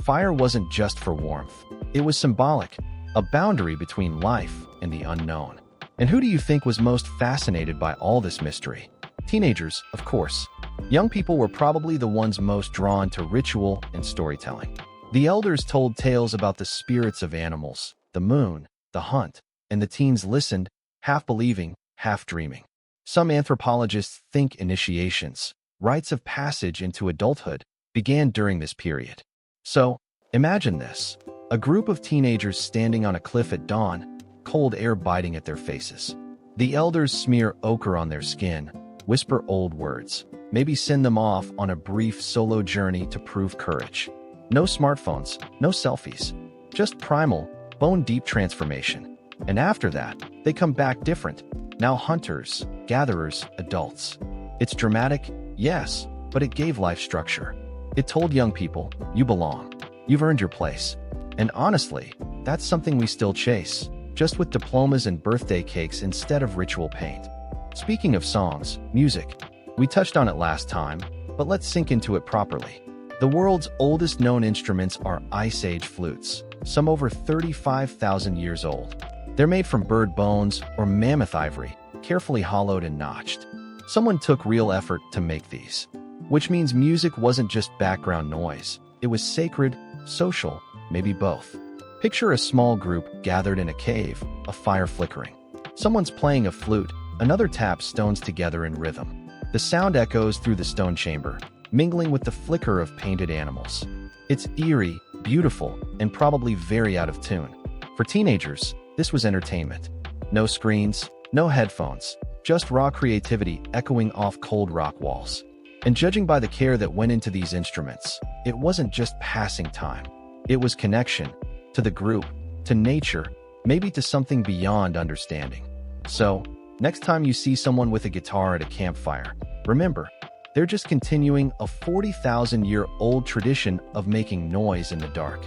Fire wasn't just for warmth. It was symbolic, a boundary between life and the unknown. And who do you think was most fascinated by all this mystery? Teenagers, of course. Young people were probably the ones most drawn to ritual and storytelling. The elders told tales about the spirits of animals, the moon, the hunt, and the teens listened, half believing, half dreaming. Some anthropologists think initiations, rites of passage into adulthood, began during this period. So, imagine this. A group of teenagers standing on a cliff at dawn, cold air biting at their faces. The elders smear ochre on their skin, whisper old words, maybe send them off on a brief solo journey to prove courage. No smartphones, no selfies, just primal, bone-deep transformation. And after that, they come back different. Now hunters, gatherers, adults. It's dramatic, yes, but it gave life structure. It told young people, you belong. You've earned your place. And honestly, that's something we still chase, just with diplomas and birthday cakes instead of ritual paint. Speaking of songs, music. We touched on it last time, but let's sink into it properly. The world's oldest known instruments are Ice Age flutes, some over 35,000 years old. They're made from bird bones or mammoth ivory, carefully hollowed and notched. Someone took real effort to make these, which means music wasn't just background noise. It was sacred, social, maybe both. Picture a small group gathered in a cave, a fire flickering. Someone's playing a flute, another taps stones together in rhythm. The sound echoes through the stone chamber, mingling with the flicker of painted animals. It's eerie, beautiful, and probably very out of tune. For teenagers, this was entertainment. No screens, no headphones, just raw creativity echoing off cold rock walls. And judging by the care that went into these instruments, it wasn't just passing time. It was connection, to the group, to nature, maybe to something beyond understanding. So, next time you see someone with a guitar at a campfire, remember, they're just continuing a 40,000-year-old tradition of making noise in the dark.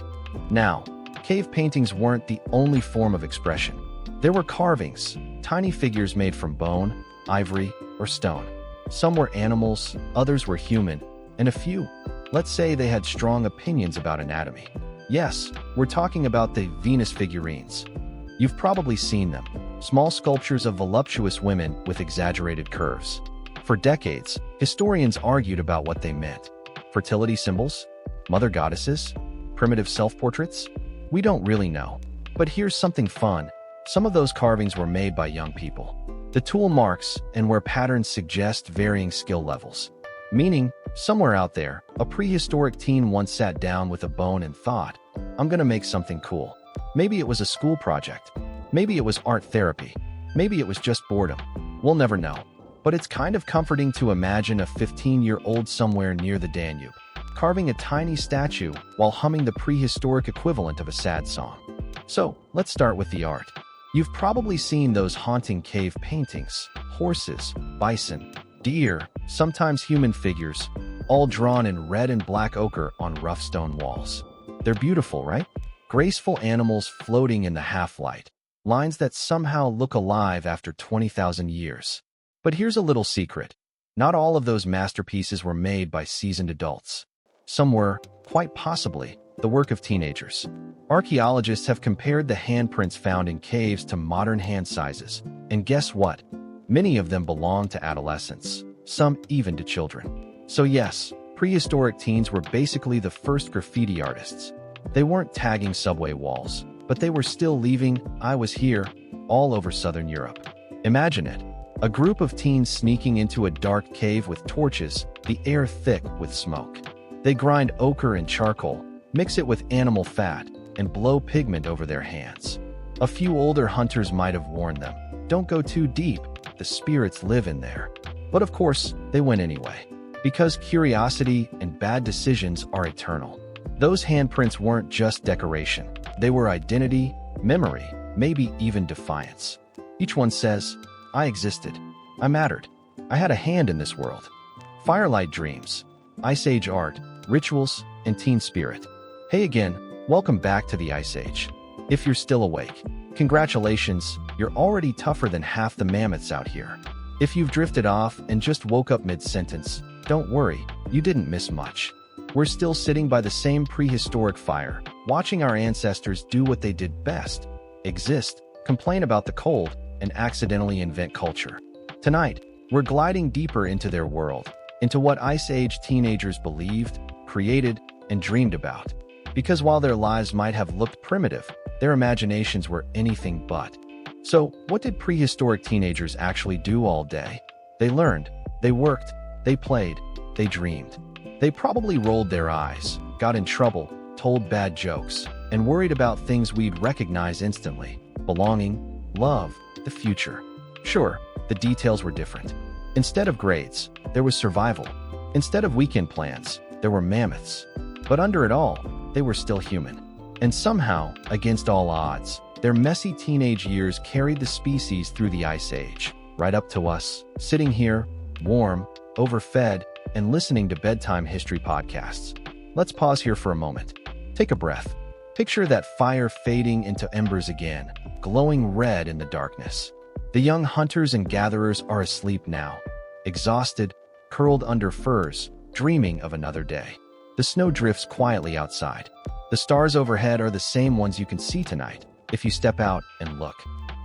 Now, cave paintings weren't the only form of expression. There were carvings, tiny figures made from bone, ivory, or stone. Some were animals, others were human, and a few, let's say they had strong opinions about anatomy. Yes, we're talking about the Venus figurines. You've probably seen them, small sculptures of voluptuous women with exaggerated curves. For decades, historians argued about what they meant. Fertility symbols? Mother goddesses? Primitive self-portraits? We don't really know. But here's something fun. Some of those carvings were made by young people. The tool marks and where patterns suggest varying skill levels. Meaning, somewhere out there, a prehistoric teen once sat down with a bone and thought, I'm gonna make something cool. Maybe it was a school project. Maybe it was art therapy. Maybe it was just boredom. We'll never know. But it's kind of comforting to imagine a 15-year-old somewhere near the Danube, carving a tiny statue while humming the prehistoric equivalent of a sad song. So, let's start with the art. You've probably seen those haunting cave paintings, horses, bison, deer, sometimes human figures, all drawn in red and black ochre on rough stone walls. They're beautiful, right? Graceful animals floating in the half-light, lines that somehow look alive after 20,000 years. But here's a little secret. Not all of those masterpieces were made by seasoned adults. Some were, quite possibly, the work of teenagers. Archaeologists have compared the handprints found in caves to modern hand sizes, and guess what? Many of them belong to adolescents, some even to children. So yes, prehistoric teens were basically the first graffiti artists. They weren't tagging subway walls, but they were still leaving "I was here" all over southern Europe. Imagine it. A group of teens sneaking into a dark cave with torches, the air thick with smoke. They grind ochre and charcoal, mix it with animal fat, and blow pigment over their hands. A few older hunters might have warned them, don't go too deep, the spirits live in there. But of course, they went anyway. Because curiosity and bad decisions are eternal. Those handprints weren't just decoration. They were identity, memory, maybe even defiance. Each one says, I existed. I mattered. I had a hand in this world. Firelight dreams, Ice Age art, rituals, and teen spirit. Hey again, welcome back to the Ice Age. If you're still awake, congratulations, you're already tougher than half the mammoths out here. If you've drifted off and just woke up mid-sentence, don't worry, you didn't miss much. We're still sitting by the same prehistoric fire, watching our ancestors do what they did best: exist, complain about the cold, and accidentally invent culture. Tonight, we're gliding deeper into their world, into what Ice Age teenagers believed, created, and dreamed about. Because while their lives might have looked primitive, their imaginations were anything but. So, what did prehistoric teenagers actually do all day? They learned, they worked, they played, they dreamed. They probably rolled their eyes, got in trouble, told bad jokes, and worried about things we'd recognize instantly: belonging, love, the future. Sure, the details were different. Instead of grades, there was survival. Instead of weekend plans, there were mammoths. But under it all, they were still human. And somehow, against all odds, their messy teenage years carried the species through the Ice Age, right up to us, sitting here, warm, overfed, and listening to bedtime history podcasts. Let's pause here for a moment. Take a breath. Picture that fire fading into embers again, glowing red in the darkness. The young hunters and gatherers are asleep now, exhausted, curled under furs, dreaming of another day. The snow drifts quietly outside. The stars overhead are the same ones you can see tonight, if you step out and look.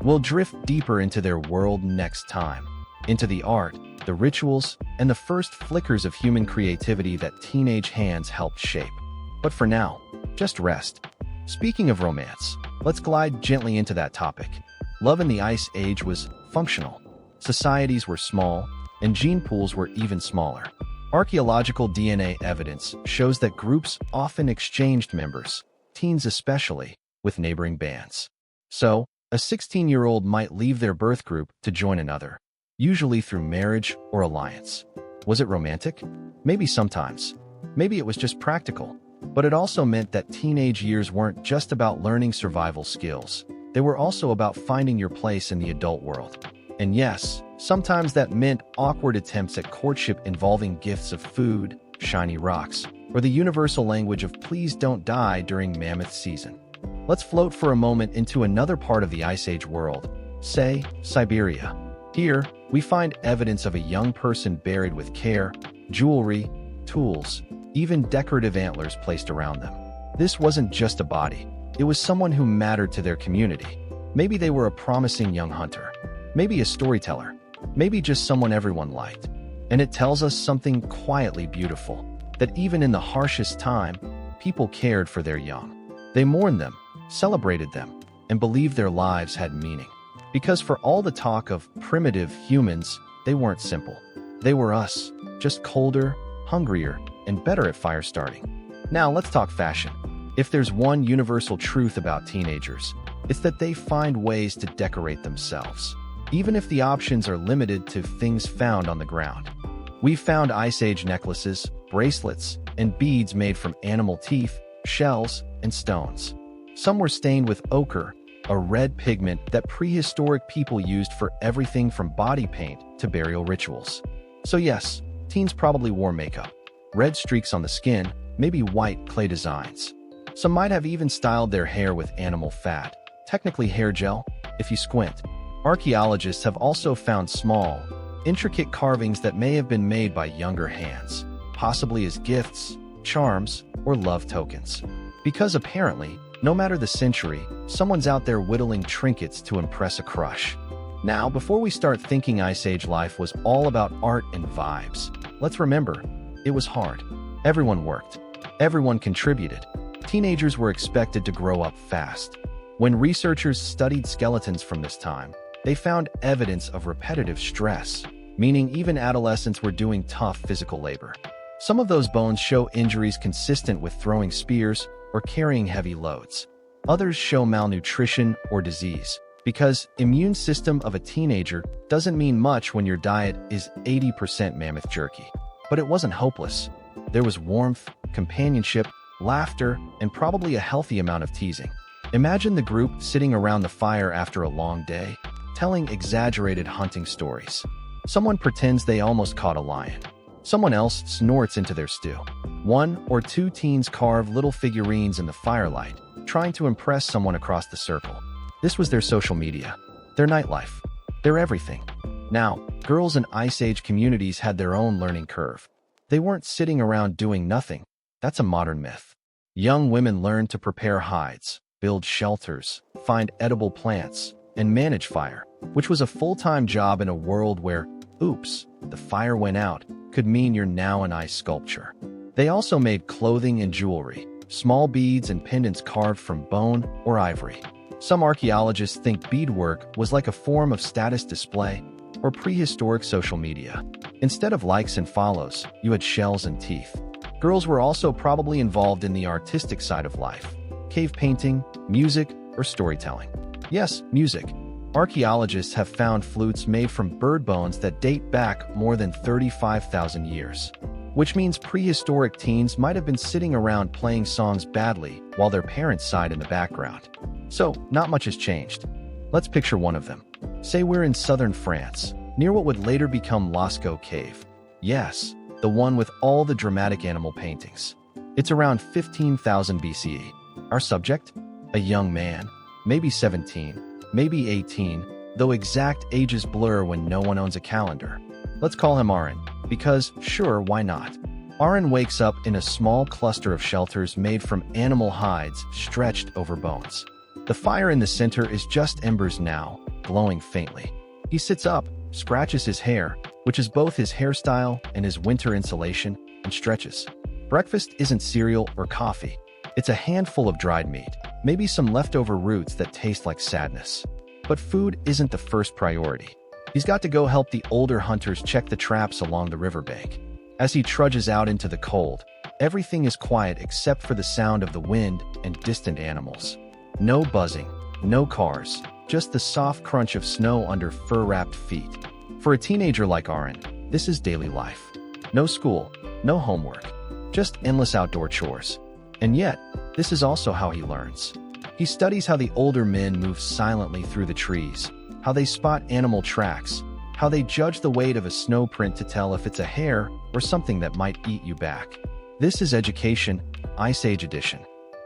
We'll drift deeper into their world next time, into the art, the rituals, and the first flickers of human creativity that teenage hands helped shape. But for now, just rest. Speaking of romance, let's glide gently into that topic. Love in the Ice Age was functional. Societies were small, and gene pools were even smaller. Archaeological DNA evidence shows that groups often exchanged members, teens especially, with neighboring bands. So, a 16-year-old might leave their birth group to join another, usually through marriage or alliance. Was it romantic? Maybe sometimes. Maybe it was just practical. But it also meant that teenage years weren't just about learning survival skills. They were also about finding your place in the adult world. And yes, sometimes that meant awkward attempts at courtship involving gifts of food, shiny rocks, or the universal language of please don't die during mammoth season. Let's float for a moment into another part of the Ice Age world, say, Siberia. Here, we find evidence of a young person buried with care, jewelry, tools, even decorative antlers placed around them. This wasn't just a body. It was someone who mattered to their community. Maybe they were a promising young hunter. Maybe a storyteller. Maybe just someone everyone liked. And it tells us something quietly beautiful, that even in the harshest time, people cared for their young. They mourned them, celebrated them, and believed their lives had meaning. Because for all the talk of primitive humans, they weren't simple. They were us, just colder, hungrier, and better at fire starting. Now let's talk fashion. If there's one universal truth about teenagers, it's that they find ways to decorate themselves, even if the options are limited to things found on the ground. We've found Ice Age necklaces, bracelets, and beads made from animal teeth, shells, and stones. Some were stained with ochre, a red pigment that prehistoric people used for everything from body paint to burial rituals. So yes, teens probably wore makeup, red streaks on the skin, maybe white clay designs. Some might have even styled their hair with animal fat, technically hair gel, if you squint. Archaeologists have also found small, intricate carvings that may have been made by younger hands, possibly as gifts, charms, or love tokens. Because apparently, no matter the century, someone's out there whittling trinkets to impress a crush. Now, before we start thinking Ice Age life was all about art and vibes, let's remember, it was hard. Everyone worked. Everyone contributed. Teenagers were expected to grow up fast. When researchers studied skeletons from this time, they found evidence of repetitive stress, meaning even adolescents were doing tough physical labor. Some of those bones show injuries consistent with throwing spears or carrying heavy loads. Others show malnutrition or disease, because immune system of a teenager doesn't mean much when your diet is 80% mammoth jerky. But it wasn't hopeless. There was warmth, companionship, laughter, and probably a healthy amount of teasing. Imagine the group sitting around the fire after a long day, telling exaggerated hunting stories. Someone pretends they almost caught a lion. Someone else snorts into their stew. One or two teens carve little figurines in the firelight, trying to impress someone across the circle. This was their social media, their nightlife, their everything. Now, girls in Ice Age communities had their own learning curve. They weren't sitting around doing nothing. That's a modern myth. Young women learned to prepare hides, build shelters, find edible plants, and manage fire, which was a full-time job in a world where, oops, the fire went out, could mean you're now an ice sculpture. They also made clothing and jewelry, small beads and pendants carved from bone or ivory. Some archaeologists think beadwork was like a form of status display or prehistoric social media. Instead of likes and follows, you had shells and teeth. Girls were also probably involved in the artistic side of life, cave painting, music, or storytelling. Yes, music. Archaeologists have found flutes made from bird bones that date back more than 35,000 years, which means prehistoric teens might have been sitting around playing songs badly while their parents sighed in the background. So, not much has changed. Let's picture one of them. Say we're in southern France, near what would later become Lascaux Cave. Yes, the one with all the dramatic animal paintings. It's around 15,000 BCE. Our subject? A young man, maybe 17, maybe 18, though exact ages blur when no one owns a calendar. Let's call him Aaron, because sure, why not? Aaron wakes up in a small cluster of shelters made from animal hides stretched over bones. The fire in the center is just embers now, glowing faintly. He sits up, scratches his hair, which is both his hairstyle and his winter insulation, and stretches. Breakfast isn't cereal or coffee. It's a handful of dried meat, maybe some leftover roots that taste like sadness. But food isn't the first priority. He's got to go help the older hunters check the traps along the riverbank. As he trudges out into the cold, everything is quiet except for the sound of the wind and distant animals. No buzzing, no cars, just the soft crunch of snow under fur-wrapped feet. For a teenager like Aaron, this is daily life. No school, no homework, just endless outdoor chores. And yet, this is also how he learns. He studies how the older men move silently through the trees, how they spot animal tracks, how they judge the weight of a snow print to tell if it's a hare or something that might eat you back. This is education, Ice Age edition.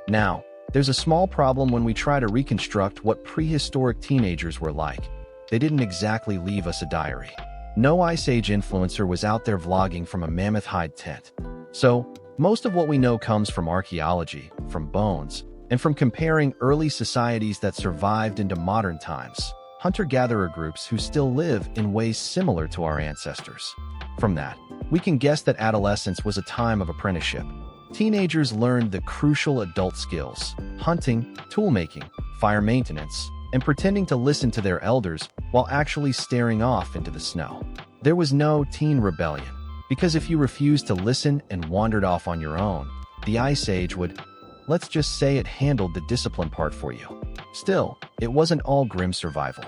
Now, there's a small problem when we try to reconstruct what prehistoric teenagers were like. They didn't exactly leave us a diary. No Ice Age influencer was out there vlogging from a mammoth hide tent. So, Most of what we know comes from archaeology, from bones, and from comparing early societies that survived into modern times, hunter-gatherer groups who still live in ways similar to our ancestors. From that, we can guess that adolescence was a time of apprenticeship. Teenagers learned the crucial adult skills: hunting, tool-making, fire maintenance, and pretending to listen to their elders while actually staring off into the snow. There was no teen rebellion, because if you refused to listen and wandered off on your own, the Ice Age would, let's just say, it handled the discipline part for you. Still, it wasn't all grim survival.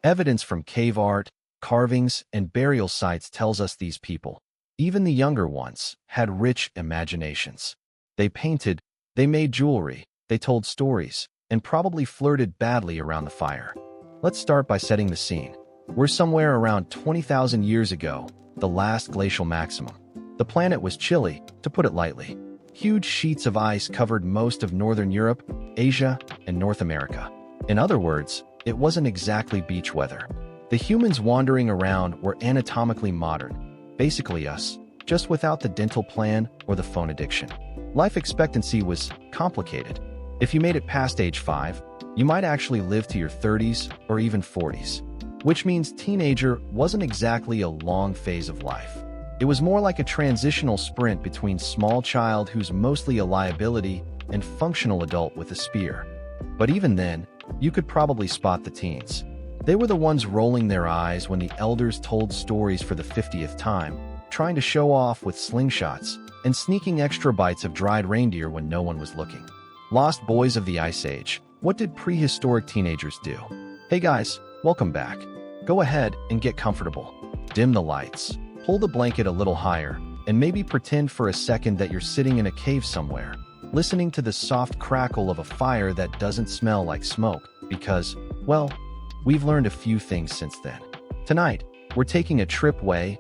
Evidence from cave art, carvings, and burial sites tells us these people, even the younger ones, had rich imaginations. They painted, they made jewelry, they told stories, and probably flirted badly around the fire. Let's start by setting the scene. We're somewhere around 20,000 years ago, the last glacial maximum. The planet was chilly, to put it lightly. Huge sheets of ice covered most of northern Europe, Asia, and North America. In other words, it wasn't exactly beach weather. The humans wandering around were anatomically modern, basically us, just without the dental plan or the phone addiction. Life expectancy was complicated. If you made it past age 5, you might actually live to your 30s or even 40s, which means teenager wasn't exactly a long phase of life. It was more like a transitional sprint between small child who's mostly a liability and functional adult with a spear. But even then, you could probably spot the teens. They were the ones rolling their eyes when the elders told stories for the 50th time, trying to show off with slingshots, and sneaking extra bites of dried reindeer when no one was looking. Lost boys of the Ice Age, what did prehistoric teenagers do? Hey guys, welcome back. Go ahead and get comfortable. Dim the lights, pull the blanket a little higher, and maybe pretend for a second that you're sitting in a cave somewhere, listening to the soft crackle of a fire that doesn't smell like smoke, because, well, we've learned a few things since then. Tonight, we're taking a trip way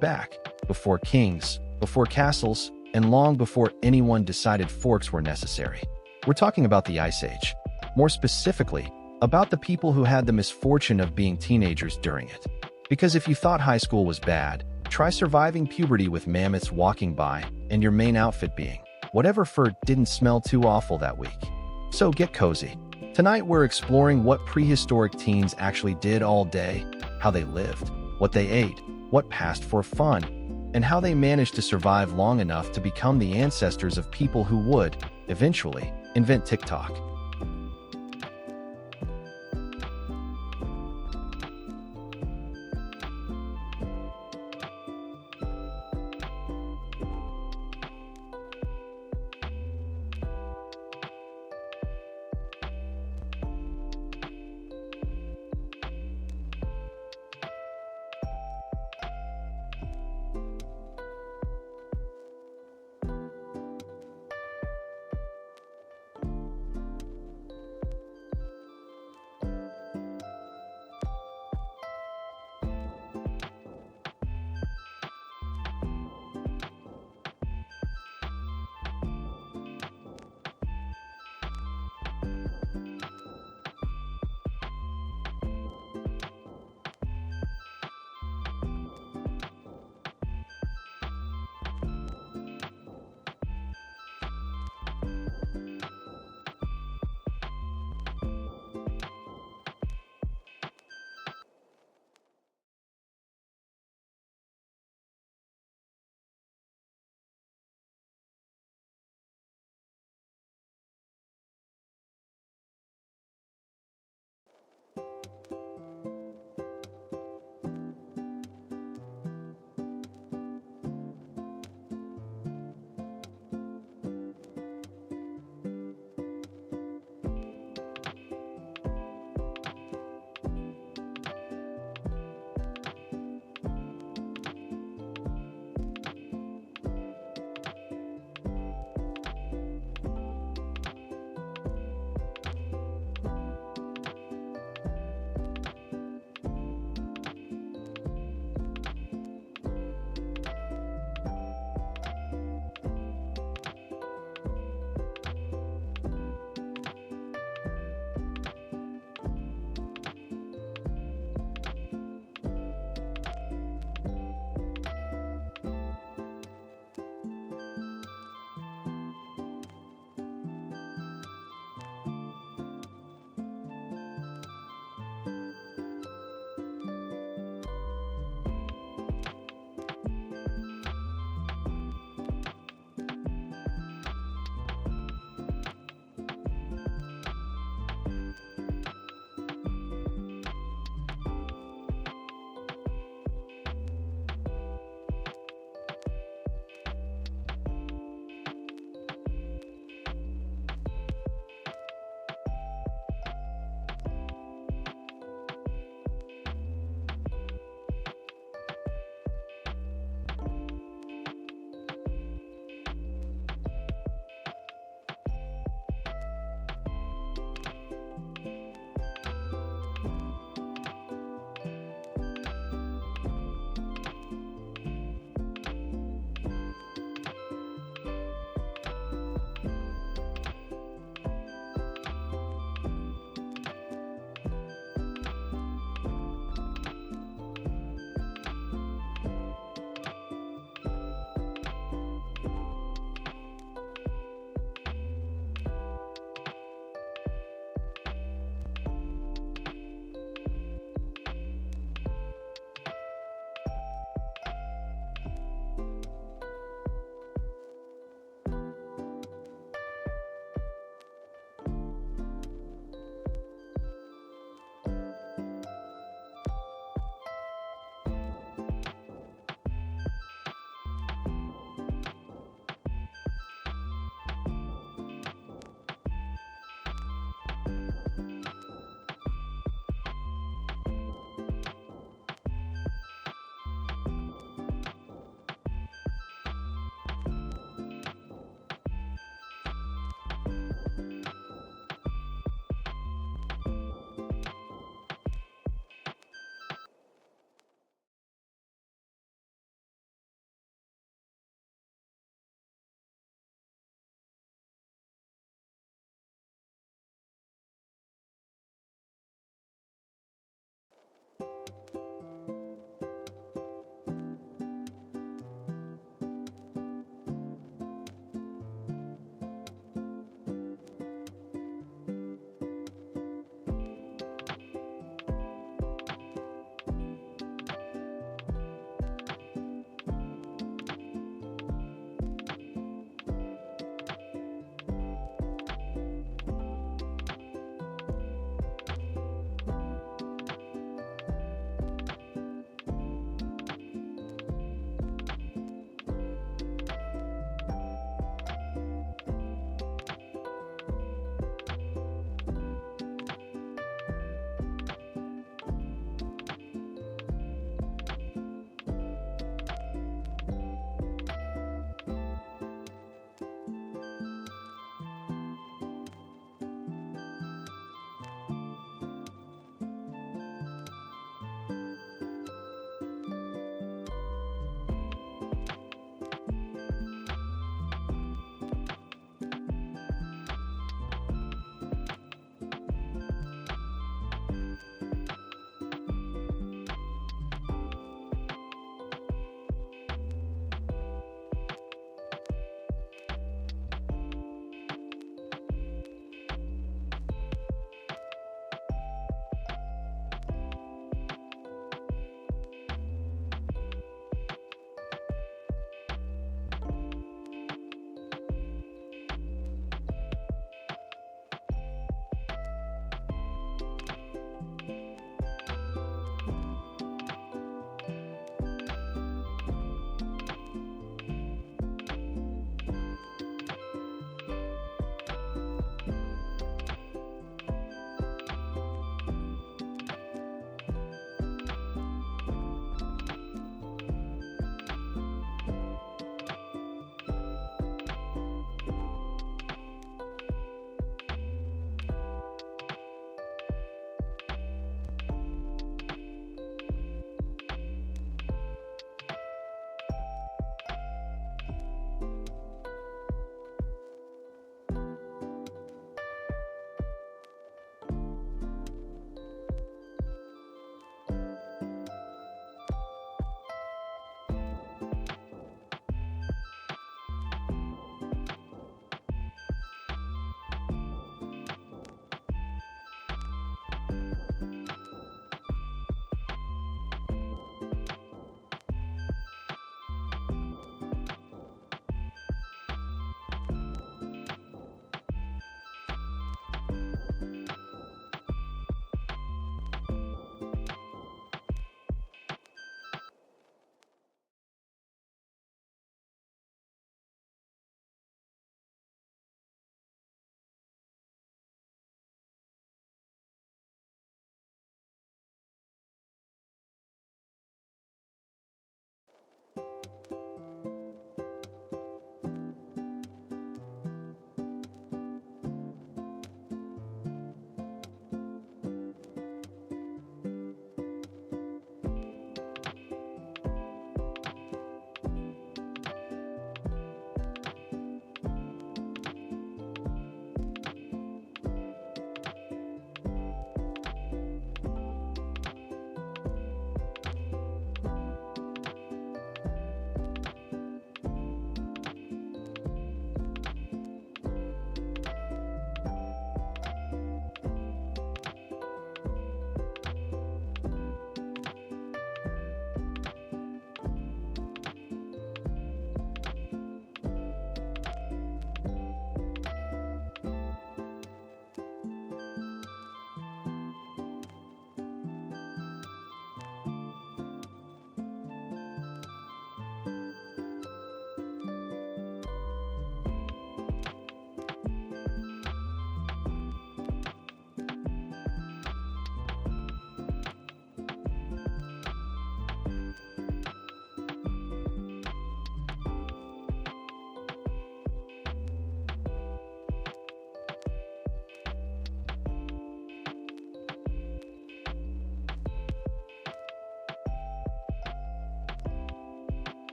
back, before kings, before castles, and long before anyone decided forks were necessary. We're talking about the Ice Age. More specifically, about the people who had the misfortune of being teenagers during it. Because if you thought high school was bad, try surviving puberty with mammoths walking by and your main outfit being whatever fur didn't smell too awful that week. So get cozy. Tonight we're exploring what prehistoric teens actually did all day, how they lived, what they ate, what passed for fun, and how they managed to survive long enough to become the ancestors of people who would, eventually, invent TikTok.